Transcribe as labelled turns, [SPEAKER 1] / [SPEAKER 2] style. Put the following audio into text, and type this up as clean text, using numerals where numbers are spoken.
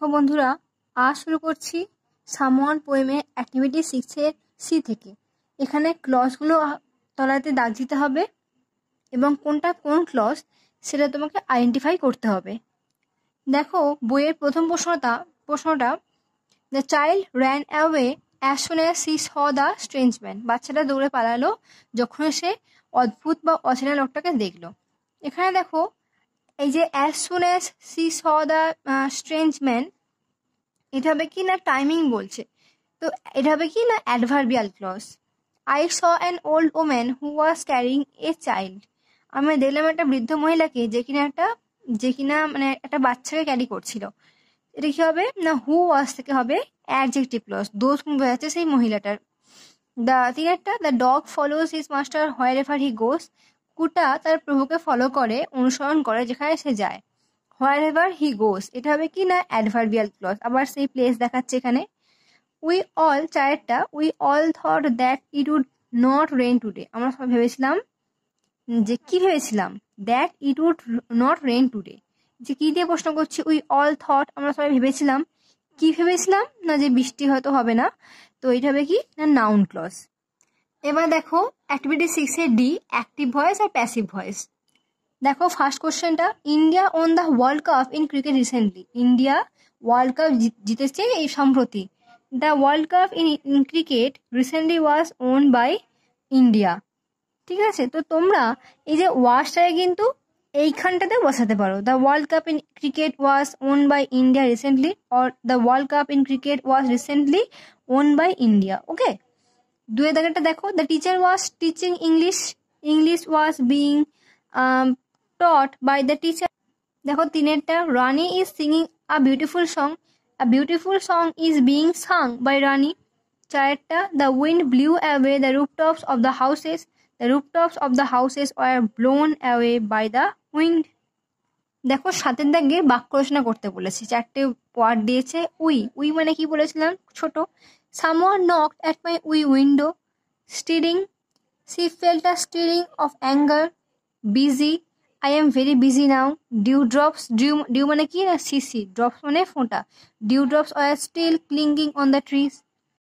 [SPEAKER 1] দেখো বন্ধুরা, আজ শুরু করছি সামওয়ান পোয়েমের অ্যাক্টিভিটি 6 এর সি থেকে। এখানে ক্লজগুলো তলাতে দাগ দিতে হবে এবং কোনটা কোন ক্লজ সেটা তোমাকে আইডেন্টিফাই করতে হবে। দেখো বইয়ের প্রথম প্রশ্নটা the child ran away as soon as she saw the strange man. বাচ্চাটা দৌড়ে পালালো যখন সে অদ্ভুত বা অচেনা লোকটাকে দেখলো। এখানে দেখো এই যে as soon as she saw the strange man, এটা হবে কি না টাইমিং বলছে, তো এটা হবে কি না adverbial clause. I saw an old woman who was carrying a child. আমি দেখলাম একটা বৃদ্ধ মহিলাকে যে কিনা মানে একটা বাচ্চাকে ক্যারি করছিল। এটা কি হবে না হু ওয়াজ থেকে হবে অ্যাডজেক্টিভ ক্লজ, দোষ গুণ বোঝাচ্ছে সেই মহিলাটার। The dog follows his master wherever he goes. কুটা তার প্রভুকে ফলো করে, অনুসরণ করে যেখানে সে যায়। হোয়ার এভার হি গোস এটা হবে কি না অ্যাডভার্বিয়াল ক্লজ, আবার সেই প্লেস দেখাচ্ছে এখানে। We all we all thought that it would not rain today. আমরা সবাই ভেবেছিলাম যে কি ভেবেছিলাম that it would not rain today, যে কি দিয়ে প্রশ্ন করছি। উই অল থট আমরা সবাই ভেবেছিলাম, কি ভেবেছিলাম না যে বৃষ্টি হয়তো হবে না, তো এটা হবে কি না নাউন ক্লজ। এবার দেখো অ্যাক্টিভিটি 6 এর ডি, অ্যাক্টিভ ভয়েস আর প্যাসিভ ভয়েস। দেখো ফার্স্ট কোশ্চেনটা, India won the world cup in cricket recently. India world cup জিতেছে এই সম্প্রতি। The world cup in cricket recently was won by India. ঠিক আছে, তো তোমরা এই যে ওয়াজটাকে কিন্তু এইখানটাতে বসাতে পারো। The world cup in cricket was won by India recently, or the world cup in cricket was recently won by India. Okay, দুয়ের দাগেরটা দেখো, the teacher was teaching English was being taught by the teacher. দেখো তিনেরটা, Rani is singing a beautiful song is being sung by Rani. চারেরটা, the wind blew away the rooftops of the houses were blown away by the wind. দেখো সাতের দাগে বাক্য রচনা করতে বলেছি, চারটে ওয়ার্ড দিয়েছে। উই মানে কি বলেছিলাম ছোট। Someone knocked at my window. Stirring, she felt a stirring of anger. Busy, I am very busy now. Dew মানে কি না শিশি, drops মানে ফোঁটা। Dewdrops were still clinging on the trees.